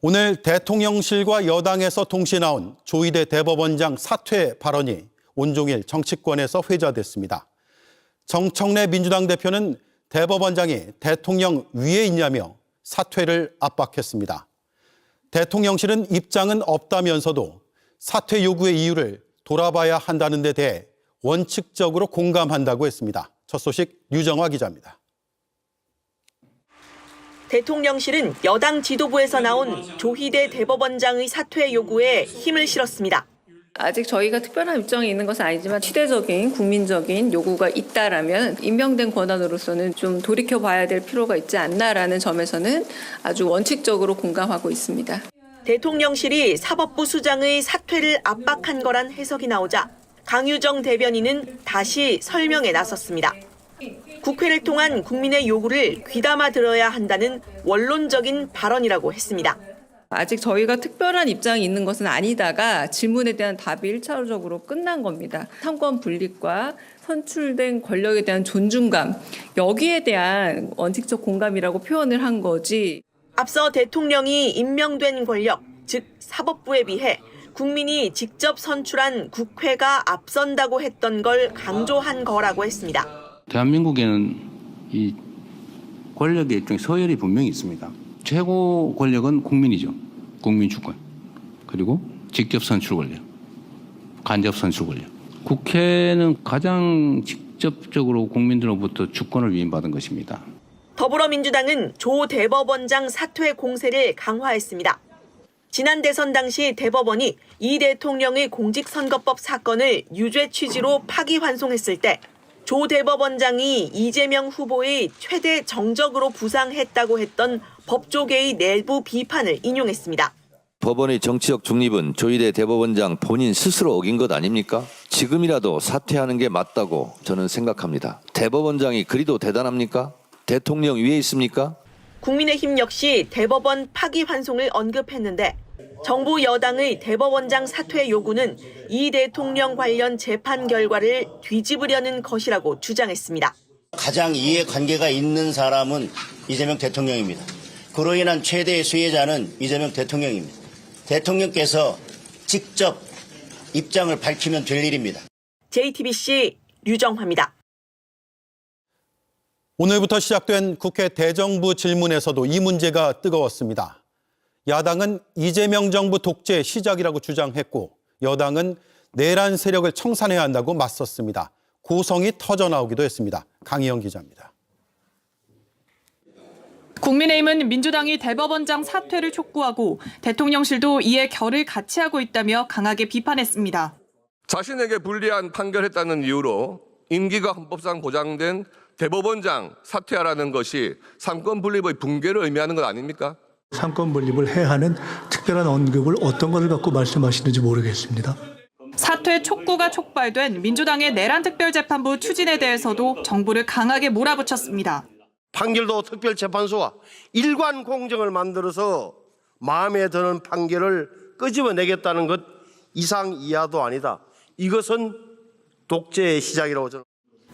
오늘 대통령실과 여당에서 동시에 나온 조희대 대법원장 사퇴 발언이 온종일 정치권에서 회자됐습니다. 정청래 민주당 대표는 대법원장이 대통령 위에 있냐며 사퇴를 압박했습니다. 대통령실은 입장은 없다면서도 사퇴 요구의 이유를 돌아봐야 한다는 데 대해 원칙적으로 공감한다고 했습니다. 첫 소식 류정화 기자입니다. 대통령실은 여당 지도부에서 나온 조희대 대법원장의 사퇴 요구에 힘을 실었습니다. 아직 저희가 특별한 입장이 있는 것은 아니지만 시대적인 국민적인 요구가 있다라면 임명된 권한으로서는 좀 돌이켜봐야 될 필요가 있지 않나라는 점에서는 아주 원칙적으로 공감하고 있습니다. 대통령실이 사법부 수장의 사퇴를 압박한 거란 해석이 나오자 강유정 대변인은 다시 설명에 나섰습니다. 국회를 통한 국민의 요구를 귀담아 들어야 한다는 원론적인 발언이라고 했습니다. 아직 저희가 특별한 입장이 있는 것은 아니다가 질문에 대한 답이 1차적으로 끝난 겁니다. 상권 분립과 선출된 권력에 대한 존중감, 여기에 대한 원칙적 공감이라고 표현을 한 거지. 앞서 대통령이 임명된 권력, 즉 사법부에 비해 국민이 직접 선출한 국회가 앞선다고 했던 걸 강조한 거라고 했습니다. 대한민국에는 이 권력의 일종의 서열이 분명히 있습니다. 최고 권력은 국민이죠. 국민 주권. 그리고 직접 선출 권력, 간접 선출 권력. 국회는 가장 직접적으로 국민들로부터 주권을 위임받은 것입니다. 더불어민주당은 조 대법원장 사퇴 공세를 강화했습니다. 지난 대선 당시 대법원이 이 대통령의 공직선거법 사건을 유죄 취지로 파기환송했을 때 조 대법원장이 이재명 후보의 최대 정적으로 부상했다고 했던 법조계의 내부 비판을 인용했습니다. 법원의 정치적 중립은 조희대 대법원장 본인 스스로 어긴 것 아닙니까? 지금이라도 사퇴하는 게 맞다고 저는 생각합니다. 대법원장이 그리도 대단합니까? 대통령 위에 있습니까? 국민의힘 역시 대법원 파기환송을 언급했는데 정부 여당의 대법원장 사퇴 요구는 이 대통령 관련 재판 결과를 뒤집으려는 것이라고 주장했습니다. 가장 이해관계가 있는 사람은 이재명 대통령입니다. 그로 인한 최대의 수혜자는 이재명 대통령입니다. 대통령께서 직접 입장을 밝히면 될 일입니다. JTBC 류정화입니다. 오늘부터 시작된 국회 대정부 질문에서도 이 문제가 뜨거웠습니다. 야당은 이재명 정부 독재 시작이라고 주장했고 여당은 내란 세력을 청산해야 한다고 맞섰습니다. 고성이 터져나오기도 했습니다. 강희영 기자입니다. 국민의힘은 민주당이 대법원장 사퇴를 촉구하고 대통령실도 이에 결을 같이 하고 있다며 강하게 비판했습니다. 자신에게 불리한 판결했다는 이유로 임기가 헌법상 보장된 대법원장 사퇴하라는 것이 삼권 분립의 붕괴를 의미하는 것 아닙니까? 삼권 분립을 해야 하는 특별한 언급을 어떤 것을 갖고 말씀하시는지 모르겠습니다. 사퇴 촉구가 촉발된 민주당의 내란특별재판부 추진에 대해서도 정부를 강하게 몰아붙였습니다. 판결도 특별재판소와 일관 공정을 만들어서 마음에 드는 판결을 끄집어내겠다는 것 이상 이하도 아니다. 이것은 독재의 시작이라고 저는.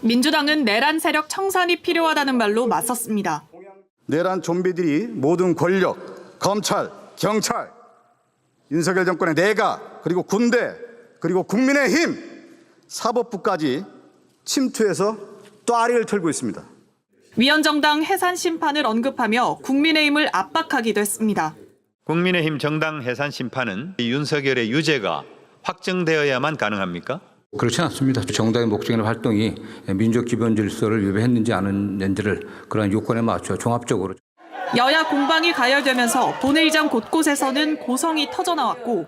민주당은 내란 세력 청산이 필요하다는 말로 맞섰습니다. 내란 좀비들이 모든 권력, 검찰, 경찰, 윤석열 정권의 내각, 그리고 군대, 그리고 국민의힘, 사법부까지 침투해서 또아리를 털고 있습니다. 위헌정당 해산 심판을 언급하며 국민의힘을 압박하기도 했습니다. 국민의힘 정당 해산 심판은 윤석열의 유죄가 확정되어야만 가능합니까? 그렇지 않습니다. 정당의 목적이나 활동이 민족 기본 질서를 위배했는지 안 했는지를 그런 요건에 맞춰 종합적으로. 여야 공방이 가열되면서 본회의장 곳곳에서는 고성이 터져나왔고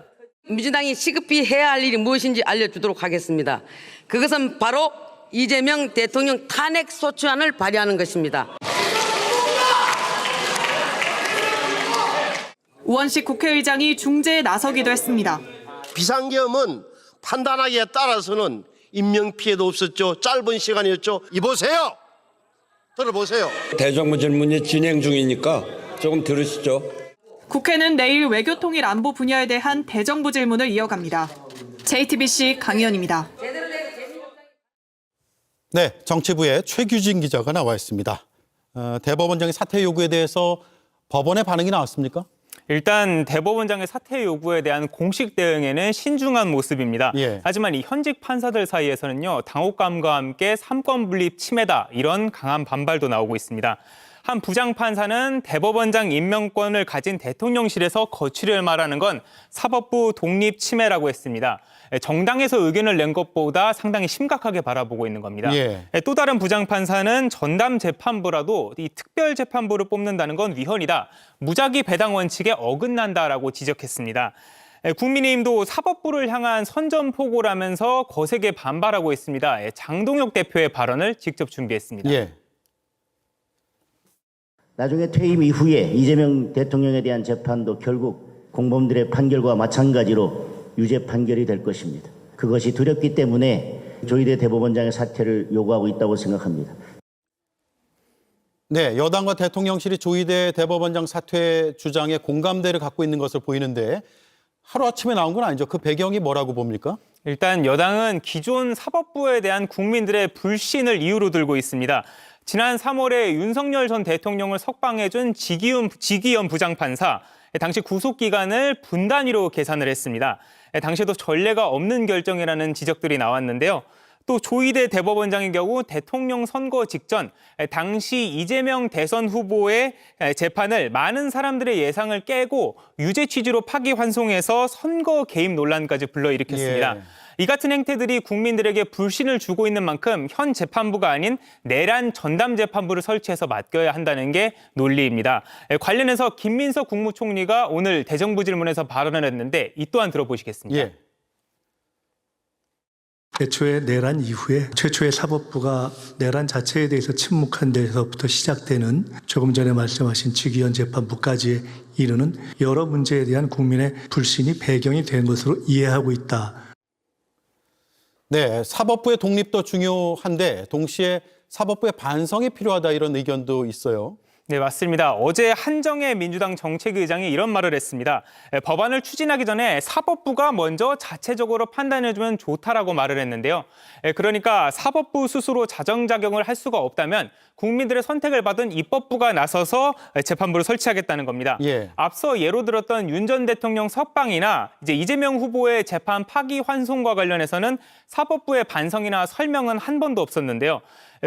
민주당이 시급히 해야 할 일이 무엇인지 알려주도록 하겠습니다. 그것은 바로 이재명 대통령 탄핵소추안을 발의하는 것입니다. 우원식 국회의장이 중재에 나서기도 했습니다. 비상계엄은 판단하기에 따라서는 인명피해도 없었죠. 짧은 시간이었죠. 이보세요. 들어보세요. 대정부 질문이 진행 중이니까 조금 들으시죠. 국회는 내일 외교통일 안보 분야에 대한 대정부 질문을 이어갑니다. JTBC 강희연입니다. 네, 정치부의 최규진 기자가 나와 있습니다. 대법원장의 사퇴 요구에 대해서 법원의 반응이 나왔습니까? 일단 대법원장의 사퇴 요구에 대한 공식 대응에는 신중한 모습입니다. 예. 하지만 이 현직 판사들 사이에서는요, 당혹감과 함께 삼권 분립 침해다 이런 강한 반발도 나오고 있습니다. 한 부장판사는 대법원장 임명권을 가진 대통령실에서 거취를 말하는 건 사법부 독립 침해라고 했습니다. 정당에서 의견을 낸 것보다 상당히 심각하게 바라보고 있는 겁니다. 예. 또 다른 부장판사는 전담 재판부라도 이 특별 재판부를 뽑는다는 건 위헌이다. 무작위 배당 원칙에 어긋난다라고 지적했습니다. 국민의힘도 사법부를 향한 선전포고라면서 거세게 반발하고 있습니다. 장동혁 대표의 발언을 직접 준비했습니다. 예. 나중에 퇴임 이후에 이재명 대통령에 대한 재판도 결국 공범들의 판결과 마찬가지로 유죄 판결이 될 것입니다. 그것이 두렵기 때문에 조희대 대법원장의 사퇴를 요구하고 있다고 생각합니다. 네, 여당과 대통령실이 조희대 대법원장 사퇴 주장에 공감대를 갖고 있는 것으로 보이는데 하루아침에 나온 건 아니죠. 그 배경이 뭐라고 봅니까? 일단 여당은 기존 사법부에 대한 국민들의 불신을 이유로 들고 있습니다. 지난 3월에 윤석열 전 대통령을 석방해준 지기현 부장판사, 당시 구속기간을 분 단위로 계산을 했습니다. 당시에도 전례가 없는 결정이라는 지적들이 나왔는데요. 또 조희대 대법원장의 경우 대통령 선거 직전 당시 이재명 대선 후보의 재판을 많은 사람들의 예상을 깨고 유죄 취지로 파기환송해서 선거 개입 논란까지 불러일으켰습니다. 예. 이 같은 행태들이 국민들에게 불신을 주고 있는 만큼 현 재판부가 아닌 내란 전담 재판부를 설치해서 맡겨야 한다는 게 논리입니다. 관련해서 김민석 국무총리가 오늘 대정부 질문에서 발언을 했는데 이 또한 들어보시겠습니다. 예. 애초에 내란 이후에 최초의 사법부가 내란 자체에 대해서 침묵한 데서부터 시작되는 조금 전에 말씀하신 지기현 재판부까지 이르는 여러 문제에 대한 국민의 불신이 배경이 된 것으로 이해하고 있다. 네, 사법부의 독립도 중요한데 동시에 사법부의 반성이 필요하다 이런 의견도 있어요. 네, 맞습니다. 어제 한정혜 민주당 정책의장이 이런 말을 했습니다. 법안을 추진하기 전에 사법부가 먼저 자체적으로 판단해주면 좋다라고 말을 했는데요. 그러니까 사법부 스스로 자정작용을 할 수가 없다면 국민들의 선택을 받은 입법부가 나서서 재판부를 설치하겠다는 겁니다. 예. 앞서 예로 들었던 윤 전 대통령 석방이나 이제 이재명 후보의 재판 파기환송과 관련해서는 사법부의 반성이나 설명은 한 번도 없었는데요.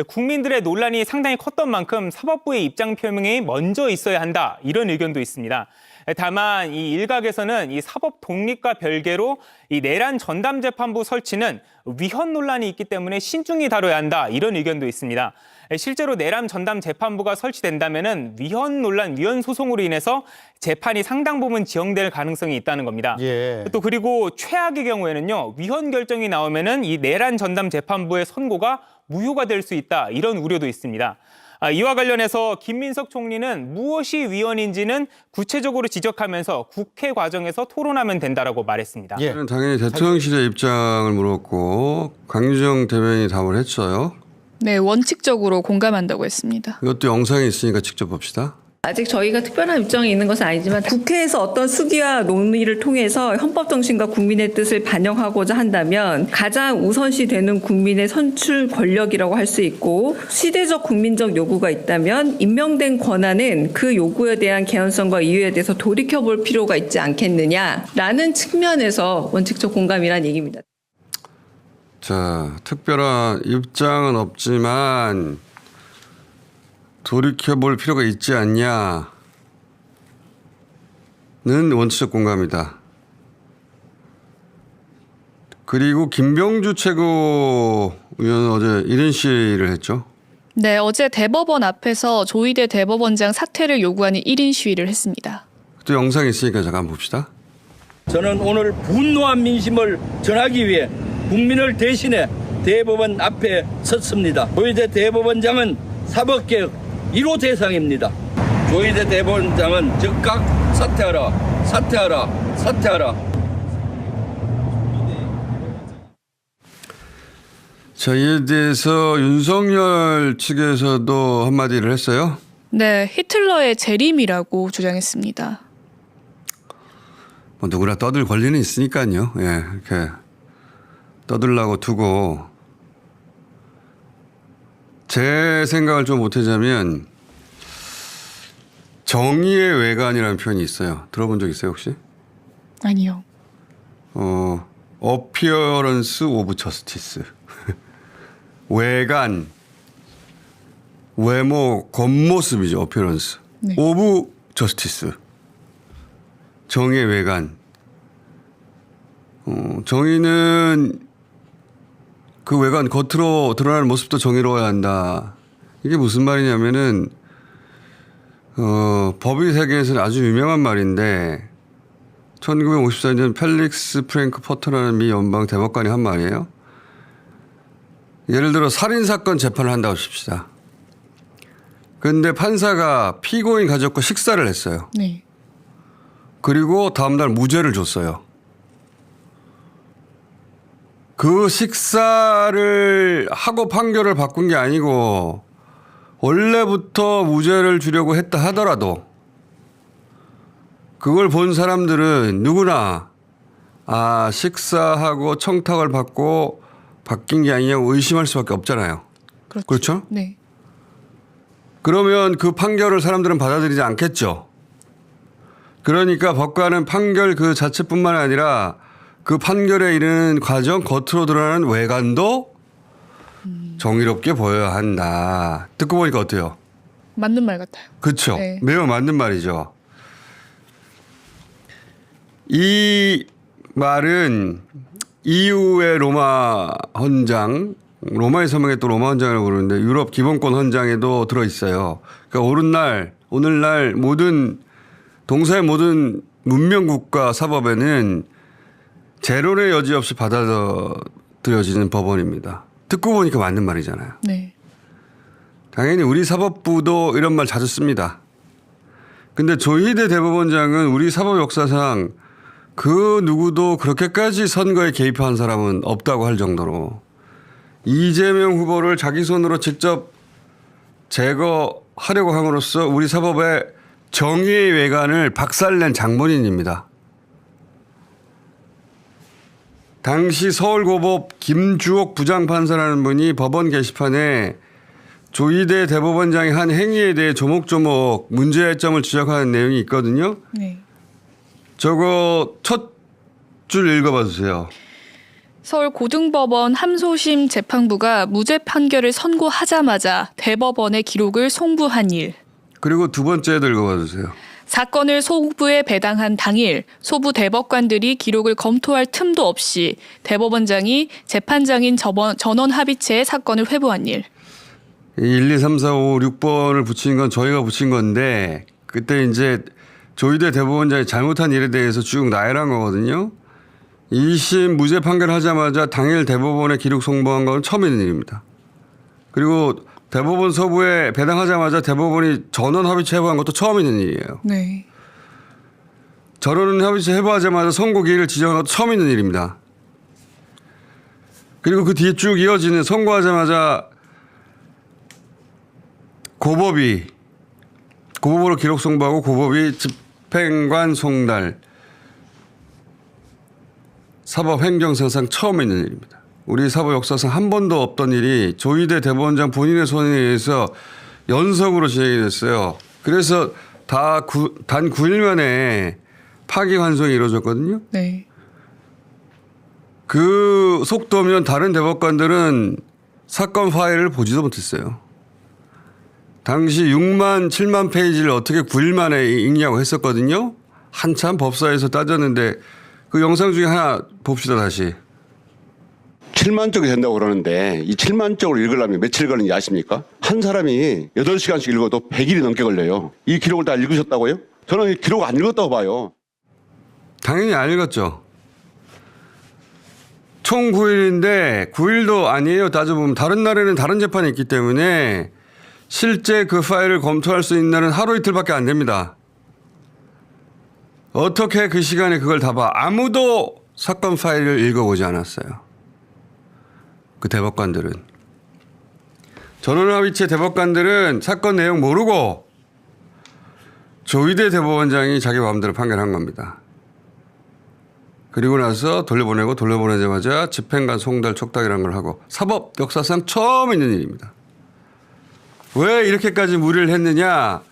국민들의 논란이 상당히 컸던 만큼 사법부의 입장 표명이 먼저 있어야 한다 이런 의견도 있습니다. 다만 이 일각에서는 이 사법 독립과 별개로 이 내란 전담 재판부 설치는 위헌 논란이 있기 때문에 신중히 다뤄야 한다 이런 의견도 있습니다. 실제로 내란 전담 재판부가 설치된다면은 위헌 논란, 위헌 소송으로 인해서 재판이 상당 부분 지연될 가능성이 있다는 겁니다. 예. 또 그리고 최악의 경우에는요, 위헌 결정이 나오면은 이 내란 전담 재판부의 선고가 무효가 될 수 있다 이런 우려도 있습니다. 이와 관련해서 김민석 총리는 무엇이 위헌인지는 구체적으로 지적하면서 국회 과정에서 토론하면 된다라고 말했습니다. 예. 당연히 대통령실의 입장을 물었고 강유정 대변인이 답을 했어요. 네, 원칙적으로 공감한다고 했습니다. 이것도 영상이 있으니까 직접 봅시다. 아직 저희가 특별한 입장이 있는 것은 아니지만 국회에서 어떤 수기와 논의를 통해서 헌법 정신과 국민의 뜻을 반영하고자 한다면 가장 우선시 되는 국민의 선출 권력이라고 할 수 있고 시대적 국민적 요구가 있다면 임명된 권한은 그 요구에 대한 개연성과 이유에 대해서 돌이켜볼 필요가 있지 않겠느냐라는 측면에서 원칙적 공감이란 얘기입니다. 자, 특별한 입장은 없지만 돌이켜볼 필요가 있지 않냐는 원칙적 공감이다. 그리고 김병주 최고위원은 어제 1인 시위를 했죠. 네, 어제 대법원 앞에서 조희대 대법원장 사퇴를 요구하는 1인 시위를 했습니다. 또 영상이 있으니까 잠깐 봅시다. 저는 오늘 분노한 민심을 전하기 위해 국민을 대신해 대법원 앞에 섰습니다. 조희대 대법원장은 사법개혁 1호 대상입니다. 조희대 대법원장은 즉각 사퇴하라, 사퇴하라, 사퇴하라. 자, 이에 대해서 윤석열 측에서도 한마디를 했어요. 네, 히틀러의 재림이라고 주장했습니다. 뭐 누구나 떠들 권리는 있으니까요. 예, 이렇게 떠들라고 두고 제 생각을 좀 보태자면 정의의 외관이라는 표현이 있어요. 들어본 적 있어요 혹시? 아니요. appearance of justice. 외관, 외모, 겉모습이죠. appearance. 네. of justice. 정의의 외관. 정의는 그 외관 겉으로 드러나는 모습도 정의로워야 한다. 이게 무슨 말이냐면은 법의 세계에서는 아주 유명한 말인데 1954년 펠릭스 프랭크 포터라는 미 연방 대법관이 한 말이에요. 예를 들어 살인사건 재판을 한다고 칩시다. 그런데 판사가 피고인 가족과 식사를 했어요. 네. 그리고 다음날 무죄를 줬어요. 그 식사를 하고 판결을 바꾼 게 아니고 원래부터 무죄를 주려고 했다 하더라도 그걸 본 사람들은 누구나 식사하고 청탁을 받고 바뀐 게 아니냐고 의심할 수밖에 없잖아요. 그렇죠? 네. 그러면 그 판결을 사람들은 받아들이지 않겠죠. 그러니까 법관은 판결 그 자체뿐만 아니라 그 판결에 이르는 과정 겉으로 드러나는 외관도 정의롭게 보여야 한다. 듣고 보니까 어때요? 맞는 말 같아요. 그렇죠. 네. 매우 맞는 말이죠. 이 말은 이후의 로마 헌장, 로마의 서명에 또 로마 헌장이라고 그러는데 유럽 기본권 헌장에도 들어있어요. 그러니까 오늘날 모든 동서의 모든 문명국가 사법에는 재론의 여지 없이 받아들여지는 법원입니다. 듣고 보니까 맞는 말이잖아요. 네. 당연히 우리 사법부도 이런 말 자주 씁니다. 근데 조희대 대법원장은 우리 사법 역사상 그 누구도 그렇게까지 선거에 개입한 사람은 없다고 할 정도로 이재명 후보를 자기 손으로 직접 제거하려고 함으로써 우리 사법의 정의의 외관을 박살낸 장본인입니다. 당시 서울고법 김주옥 부장판사라는 분이 법원 게시판에 조희대 대법원장이 한 행위에 대해 조목조목 문제점을 지적하는 내용이 있거든요. 네. 저거 첫 줄 읽어봐 주세요. 서울고등법원 함소심 재판부가 무죄 판결을 선고하자마자 대법원에 기록을 송부한 일. 그리고 두 번째도 읽어봐 주세요. 사건을 소부에 배당한 당일 소부 대법관들이 기록을 검토할 틈도 없이 대법원장이 재판장인 전원 합의체에 사건을 회부한 일. 1, 2, 3, 4, 5, 6번을 붙인 건 저희가 붙인 건데 그때 이제 조희대 대법원장이 잘못한 일에 대해서 쭉 나열한 거거든요. 2심 무죄 판결하자마자 당일 대법원에 기록 송부한 건 처음 있는 일입니다. 그리고 대법원 서부에 배당하자마자 대법원이 전원 합의체 회부한 것도 처음 있는 일이에요. 네. 전원 합의체 회부하자마자 선고기일을 지정한 것도 처음 있는 일입니다. 그리고 그 뒤에 쭉 이어지는 선고하자마자 고법으로 기록 송부하고 고법이 집행관 송달 사법행정사상 처음 있는 일입니다. 우리 사법 역사상 한 번도 없던 일이 조희대 대법원장 본인의 손에 의해서 연속으로 진행이 됐어요. 그래서 단 9일 만에 파기환송이 이루어졌거든요. 네. 그 속도면 다른 대법관들은 사건 파일을 보지도 못했어요. 당시 6만 7만 페이지를 어떻게 9일 만에 읽냐고 했었거든요. 한참 법사에서 따졌는데 그 영상 중에 하나 봅시다 다시. 7만 쪽이 된다고 그러는데 이 7만 쪽을 읽으려면 며칠 걸리는지 아십니까? 한 사람이 8시간씩 읽어도 100일이 넘게 걸려요. 이 기록을 다 읽으셨다고요? 저는 이 기록 안 읽었다고 봐요. 당연히 안 읽었죠. 총 9일인데 9일도 아니에요. 따져보면 다른 날에는 다른 재판이 있기 때문에 실제 그 파일을 검토할 수 있는 날은 하루 이틀밖에 안 됩니다. 어떻게 그 시간에 그걸 다 봐. 아무도 사건 파일을 읽어보지 않았어요. 그 대법관들은. 전원합의체 대법관들은 사건 내용 모르고 조희대 대법원장이 자기 마음대로 판결한 겁니다. 그리고 나서 돌려보내자마자 집행관 송달 촉탁이라는 걸 하고 사법 역사상 처음 있는 일입니다. 왜 이렇게까지 무리를 했느냐?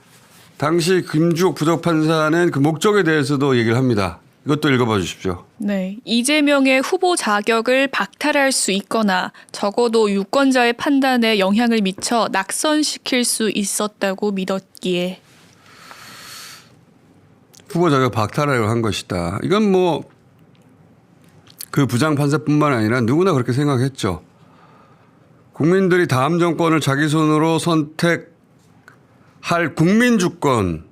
당시 김주옥 부장판사는 그 목적에 대해서도 얘기를 합니다. 이것도 읽어봐 주십시오. 네, 이재명의 후보 자격을 박탈할 수 있거나 적어도 유권자의 판단에 영향을 미쳐 낙선시킬 수 있었다고 믿었기에. 후보 자격 박탈하려고 한 것이다. 이건 뭐 그 부장판사뿐만 아니라 누구나 그렇게 생각했죠. 국민들이 다음 정권을 자기 손으로 선택할 국민주권.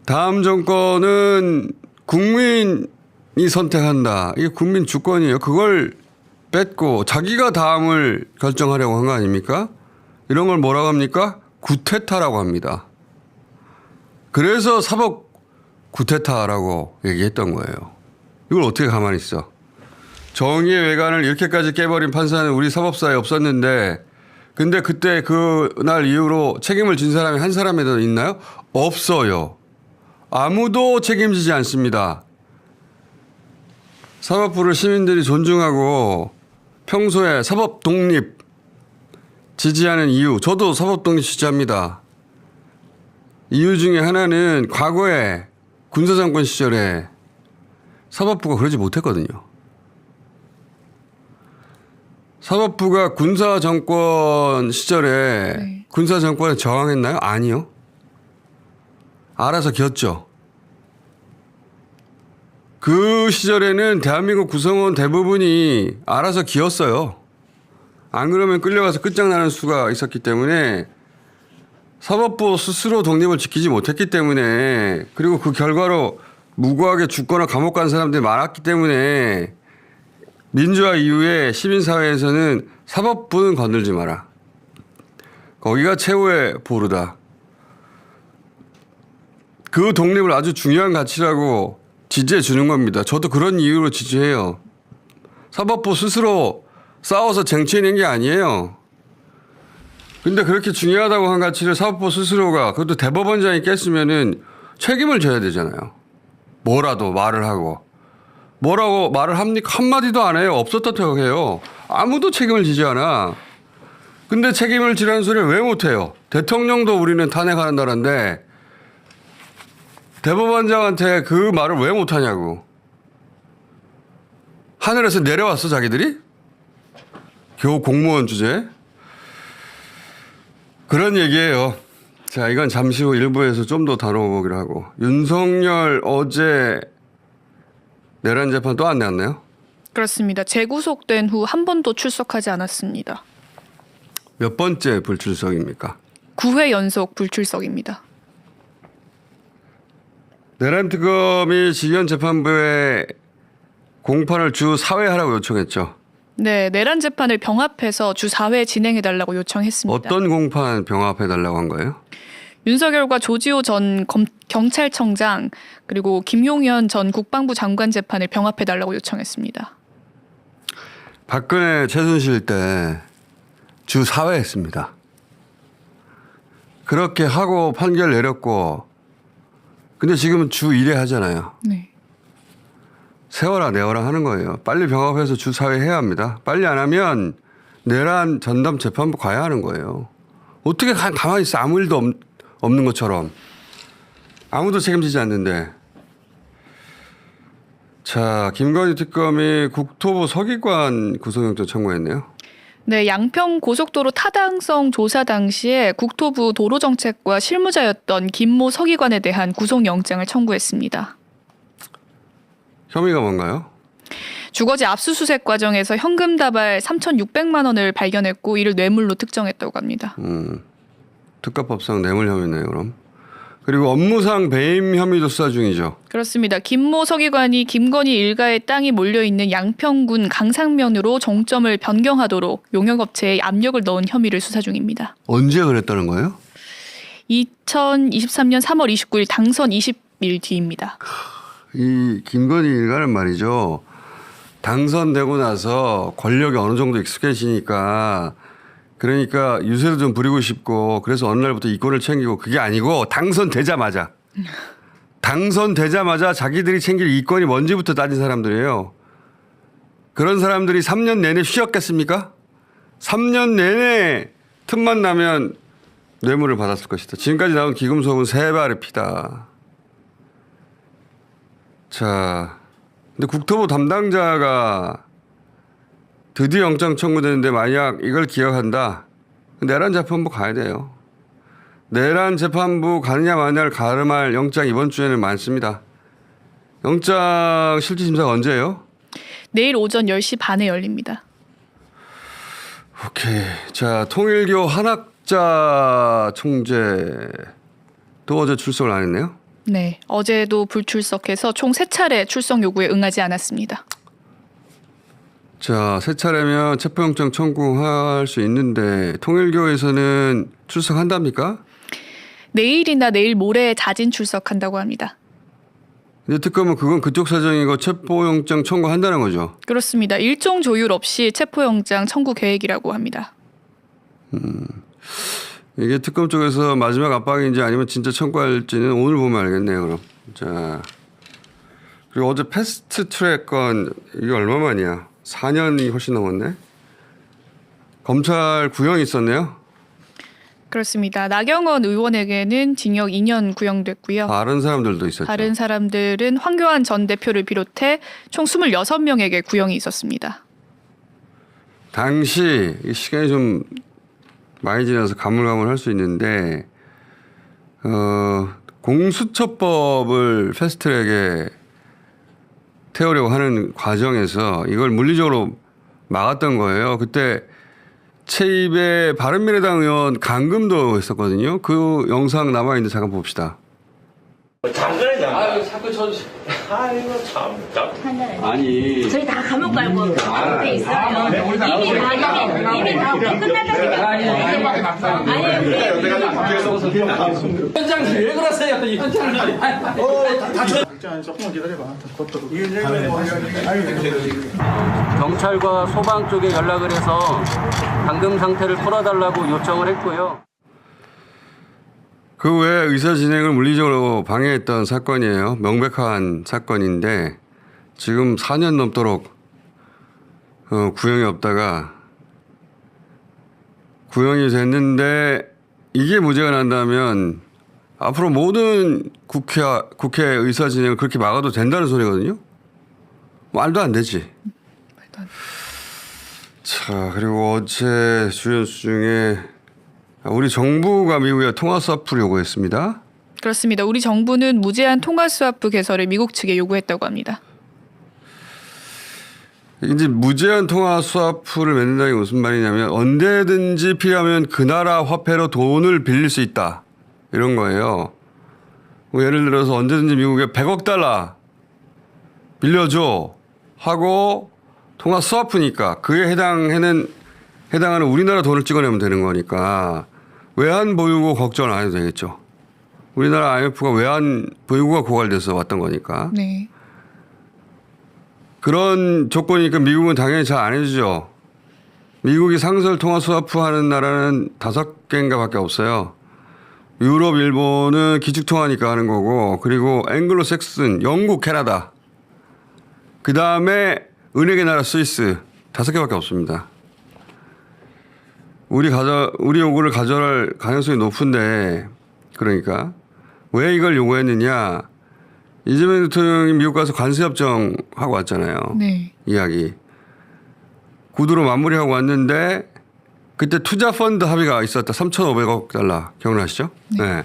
다음 정권은 국민이 선택한다. 이게 국민주권이에요. 그걸 뺏고 자기가 다음을 결정하려고 한 거 아닙니까? 이런 걸 뭐라고 합니까? 구테타라고 합니다. 그래서 사법 구테타라고 얘기했던 거예요. 이걸 어떻게 가만히 있어? 정의의 외관을 이렇게까지 깨버린 판사는 우리 사법사에 없었는데 근데 그때 그날 이후로 책임을 진 사람이 한 사람이라도 있나요? 없어요. 아무도 책임지지 않습니다. 사법부를 시민들이 존중하고 평소에 사법 독립 지지하는 이유, 저도 사법 독립 지지합니다. 이유 중에 하나는 과거에 군사정권 시절에 사법부가 그러지 못했거든요. 사법부가 군사정권 시절에 군사정권에 저항했나요? 아니요. 알아서 기었죠. 그 시절에는 대한민국 구성원 대부분이 알아서 기었어요. 안 그러면 끌려가서 끝장나는 수가 있었기 때문에 사법부 스스로 독립을 지키지 못했기 때문에 그리고 그 결과로 무고하게 죽거나 감옥 간 사람들이 많았기 때문에 민주화 이후에 시민사회에서는 사법부는 건들지 마라. 거기가 최후의 보루다. 그 독립을 아주 중요한 가치라고 지지해 주는 겁니다. 저도 그런 이유로 지지해요. 사법부 스스로 싸워서 쟁취해낸 게 아니에요. 근데 그렇게 중요하다고 한 가치를 사법부 스스로가 그것도 대법원장이 깼으면은 책임을 져야 되잖아요. 뭐라도 말을 하고. 뭐라고 말을 합니까? 한마디도 안 해요. 없었다고 해요. 아무도 책임을 지지 않아. 근데 책임을 지라는 소리를 왜 못해요? 대통령도 우리는 탄핵하는 나라인데 대법원장한테 그 말을 왜 못하냐고. 하늘에서 내려왔어 자기들이? 겨우 공무원 주제? 그런 얘기예요. 자, 이건 잠시 후 일부에서 좀 더 다뤄보기로 하고. 윤석열 어제 내란 재판 또 안 내왔나요? 그렇습니다. 재구속된 후 한 번도 출석하지 않았습니다. 몇 번째 불출석입니까? 9회 연속 불출석입니다. 내란 특검이 지휘원 재판부에 공판을 주 4회 하라고 요청했죠. 네, 내란 재판을 병합해서 주 4회 진행해달라고 요청했습니다. 어떤 공판 병합해달라고 한 거예요? 윤석열과 조지호 전 경찰청장 그리고 김용현 전 국방부 장관 재판을 병합해달라고 요청했습니다. 박근혜 최순실 때 주 4회 했습니다. 그렇게 하고 판결 내렸고 근데 지금은 주 1회 하잖아요. 네. 세워라 내워라 하는 거예요. 빨리 병합해서 주 4회 해야 합니다. 빨리 안 하면 내란 전담 재판부 가야 하는 거예요. 어떻게 가만히 있어. 아무 일도 없는 것처럼. 아무도 책임지지 않는데. 자, 김건희 특검이 국토부 서기관 구속영장 청구했네요. 네, 양평 고속도로 타당성 조사 당시에 국토부 도로정책과 실무자였던 김모 서기관에 대한 구속영장을 청구했습니다. 혐의가 뭔가요? 주거지 압수수색 과정에서 현금 다발 3,600만 원을 발견했고 이를 뇌물로 특정했다고 합니다. 특가법상 뇌물 혐의네요, 그럼. 그리고 업무상 배임 혐의도 수사 중이죠. 그렇습니다. 김모 서기관이 김건희 일가의 땅이 몰려있는 양평군 강상면으로 정점을 변경하도록 용역업체에 압력을 넣은 혐의를 수사 중입니다. 언제 그랬다는 거예요? 2023년 3월 29일 당선 20일 뒤입니다. 이 김건희 일가는 말이죠. 당선되고 나서 권력이 어느 정도 익숙해지니까 그러니까 유세도 좀 부리고 싶고 그래서 어느 날부터 이권을 챙기고 그게 아니고 당선되자마자 자기들이 챙길 이권이 뭔지부터 따진 사람들이에요. 그런 사람들이 3년 내내 쉬었겠습니까? 3년 내내 틈만 나면 뇌물을 받았을 것이다. 지금까지 나온 기금속은 3발의 피다. 자, 근데 국토부 담당자가 드디어 영장 청구되는데 만약 이걸 기억한다. 내란 재판부 가야 돼요. 내란 재판부 가느냐 마느냐를 가름할 영장 이번 주에는 많습니다. 영장 실질심사가 언제예요? 내일 오전 10시 반에 열립니다. 오케이. 자, 통일교 한학자 총재도 어제 출석을 안 했네요. 네, 어제도 불출석해서 총 3차례 출석 요구에 응하지 않았습니다. 자, 3차례면 체포영장 청구할 수 있는데 통일교에서는 출석한답니까? 내일이나 내일 모레 자진 출석한다고 합니다. 근데 특검은 그건 그쪽 사정이고 체포영장 청구한다는 거죠? 그렇습니다. 일종 조율 없이 체포영장 청구 계획이라고 합니다. 이게 특검 쪽에서 마지막 압박인지 아니면 진짜 청구할지는 오늘 보면 알겠네요. 그럼. 자, 그리고 어제 패스트 트랙 건 이게 얼마 만이야? 4년이 훨씬 넘었네. 검찰 구형이 있었네요. 그렇습니다. 나경원 의원에게는 징역 2년 구형됐고요. 다른 사람들도 있었죠. 다른 사람들은 황교안 전 대표를 비롯해 총 26명에게 구형이 있었습니다. 당시 시간이 좀 많이 지나서 가물가물할 수 있는데 공수처법을 패스트트랙에 태우려고 하는 과정에서 이걸 물리적으로 막았던 거예요. 그때 최입의 바른미래당 의원 감금도 했었거든요. 그 영상 남아있는데 잠깐 봅시다. 아유, 자꾸 아이고 참. 아니. 저희 다 감옥 갈고 앞에 있으면 이미 다 끝났다니까. 아니, 현장님 왜 그러세요? 이 현장님. 조금만 기다려봐. 경찰과 소방 쪽에 연락을 해서 감금 상태를 풀어달라고 요청을 했고요. 그 외에 의사 진행을 물리적으로 방해했던 사건이에요. 명백한 사건인데 지금 4년 넘도록 구형이 없다가 구형이 됐는데 이게 무죄가 난다면 앞으로 모든 국회 의사 진행을 그렇게 막아도 된다는 소리거든요. 말도 안 되지. 자, 그리고 어제 주요 뉴스 중에 우리 정부가 미국에 통화 스와프를 요구했습니다. 그렇습니다. 우리 정부는 무제한 통화 스와프 개설을 미국 측에 요구했다고 합니다. 이제 무제한 통화 스와프를 맺는다는 게 무슨 말이냐면 언제든지 필요하면 그 나라 화폐로 돈을 빌릴 수 있다. 이런 거예요. 뭐 예를 들어서 언제든지 미국에 100억 달러 빌려줘 하고 통화 스와프니까 그에 해당하는 우리나라 돈을 찍어내면 되는 거니까 외환 보유고 걱정 안 해도 되겠죠. 우리나라 IMF가 외환 보유고가 고갈돼서 왔던 거니까. 네. 그런 조건이니까 미국은 당연히 잘 안 해주죠. 미국이 상설 통화 스와프 하는 나라는 5개인가 밖에 없어요. 유럽, 일본은 기축통화니까 하는 거고, 그리고 앵글로색슨, 영국, 캐나다. 그 다음에 은행의 나라 스위스 5개밖에 없습니다. 우리 요구를 가져갈 가능성이 높은데, 그러니까 왜 이걸 요구했느냐? 이재명 대통령이 미국 가서 관세협정 하고 왔잖아요. 네. 이야기. 구두로 마무리하고 왔는데 그때 투자펀드 합의가 있었다. 3,500억 달러. 기억나시죠? 네.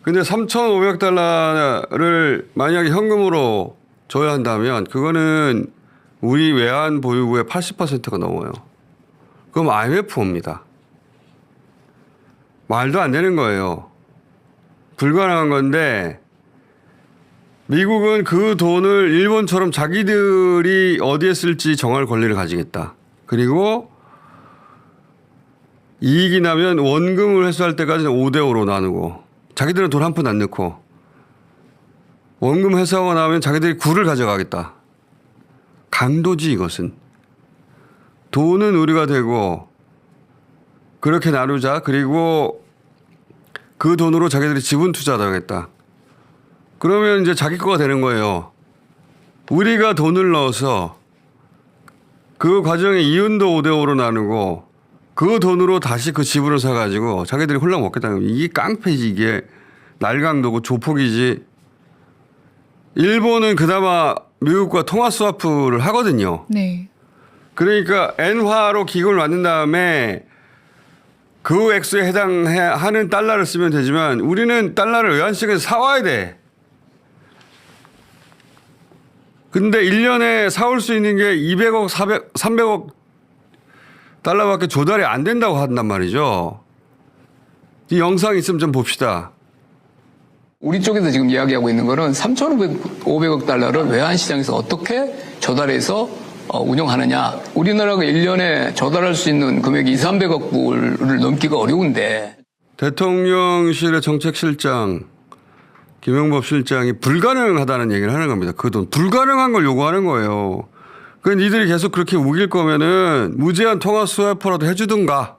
근데 3,500억 달러를 만약에 현금으로 줘야 한다면 그거는 우리 외환 보유고의 80%가 넘어요. 그럼 IMF 옵니다. 말도 안 되는 거예요. 불가능한 건데 미국은 그 돈을 일본처럼 자기들이 어디에 쓸지 정할 권리를 가지겠다. 그리고 이익이 나면 원금을 회수할 때까지는 5대5로 나누고 자기들은 돈 한 푼 안 넣고 원금 회수하고 나면 자기들이 구를 가져가겠다. 강도지 이것은. 돈은 우리가 되고 그렇게 나누자. 그리고 그 돈으로 자기들이 지분 투자도 하겠다. 그러면 이제 자기 거가 되는 거예요. 우리가 돈을 넣어서 그 과정에 이윤도 5대5로 나누고 그 돈으로 다시 그 지분을 사가지고 자기들이 홀랑 먹겠다는 겁니다. 이게 깡패지, 이게 날강도고 조폭이지. 일본은 그나마 미국과 통화 스와프를 하거든요. 네. 그러니까 엔화로 기금을 만든 다음에 그 액수에 해당하는 달러를 쓰면 되지만 우리는 달러를 외환시장에서 사와야 돼. 근데 1년에 사올 수 있는 게 200억, 300억 달러밖에 조달이 안 된다고 한단 말이죠. 이 영상 있으면 좀 봅시다. 우리 쪽에서 지금 이야기하고 있는 거는 3,500억 달러를 외환시장에서 어떻게 조달해서 운영하느냐. 우리나라가 1년에 조달할 수 있는 금액이 200~300억 불을 넘기가 어려운데. 대통령실의 정책실장 김용법 실장이 불가능하다는 얘기를 하는 겁니다. 그 돈 불가능한 걸 요구하는 거예요. 그 니들이 계속 그렇게 우길 거면은 무제한 통화 스와프라도 해주든가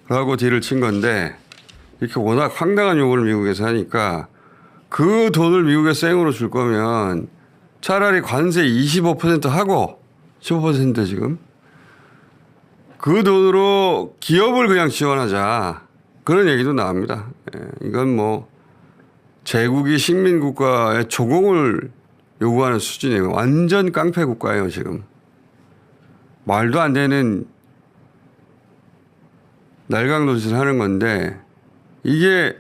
라고 딜을 친 건데 이렇게 워낙 황당한 요구를 미국에서 하니까 그 돈을 미국에 생으로 줄 거면 차라리 관세 25% 하고 15% 지금 그 돈으로 기업을 그냥 지원하자 그런 얘기도 나옵니다. 이건 뭐 제국이 식민국가의 조공을 요구하는 수준이에요. 완전 깡패 국가예요 지금. 말도 안 되는 날강도짓을 하는 건데 이게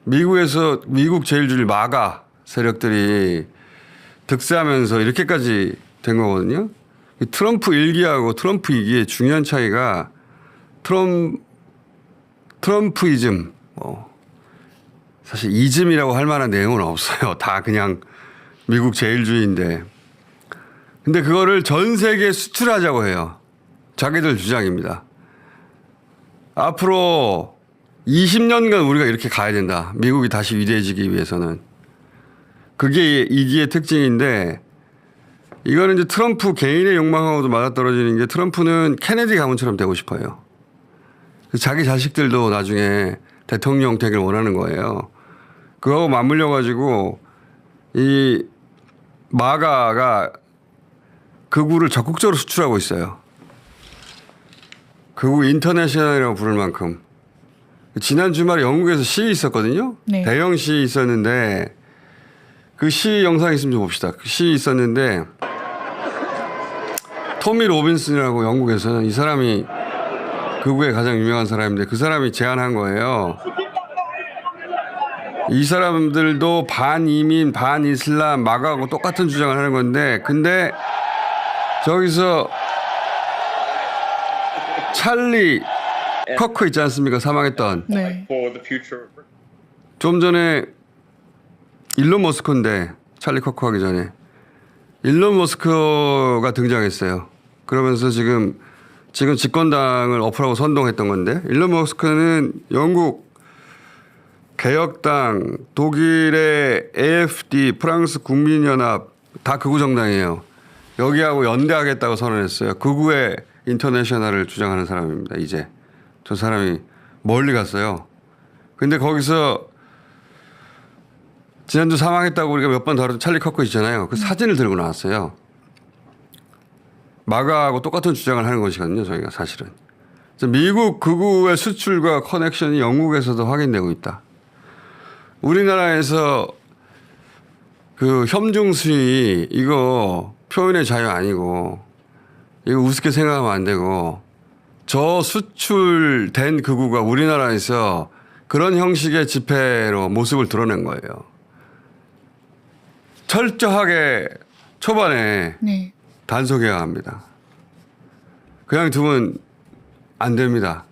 미국에서 미국 제일주의 마가 세력들이 득세하면서 이렇게까지 된 거거든요. 트럼프 1기하고 트럼프 2기의 중요한 차이가 트럼프이즘 사실 이즘이라고 할 만한 내용은 없어요. 다 그냥 미국 제일주의인데. 근데 그거를 전 세계에 수출하자고 해요. 자기들 주장입니다. 앞으로 20년간 우리가 이렇게 가야 된다. 미국이 다시 위대해지기 위해서는. 그게 이기의 특징인데 이거는 이제 트럼프 개인의 욕망하고도 맞아떨어지는 게 트럼프는 케네디 가문처럼 되고 싶어요. 자기 자식들도 나중에 대통령 되길 원하는 거예요. 그거하고 맞물려 가지고 이 마가가 극우를 적극적으로 수출하고 있어요. 극우 인터내셔널이라고 부를 만큼. 지난 주말에 영국에서 시위 있었거든요. 네. 대형 시위 있었는데 그 시위 영상 있으면 좀 봅시다. 그 시위 있었는데 토미 로빈슨이라고 영국에서는 이 사람이 극우의 가장 유명한 사람인데 그 사람이 제안한 거예요. 이 사람들도 반이민, 반이슬람, 마가하고 똑같은 주장을 하는 건데 근데 저기서 찰리 커크 있지 않습니까? 사망했던. 네. 좀 전에 일론 머스크인데 찰리 커크 하기 전에 일론 머스크가 등장했어요. 그러면서 지금 집권당을 엎으라고 선동했던 건데 일론 머스크는 영국 개혁당, 독일의 AFD, 프랑스 국민연합 다 극우 정당이에요. 여기하고 연대하겠다고 선언했어요. 극우의 인터내셔널을 주장하는 사람입니다. 이제 저 사람이 멀리 갔어요. 근데 거기서 지난주 사망했다고 우리가 몇 번 다뤘던 찰리 커크 있잖아요. 그 사진을 들고 나왔어요. 마가하고 똑같은 주장을 하는 것이거든요. 저희가 사실은. 미국 극우의 수출과 커넥션이 영국에서도 확인되고 있다. 우리나라에서 그 협중 수위 이거 표현의 자유 아니고 이거 우습게 생각하면 안 되고 저 수출된 극우가 우리나라에서 그런 형식의 집회로 모습을 드러낸 거예요. 철저하게 초반에 네. 단속해야 합니다. 그냥 두면 안 됩니다.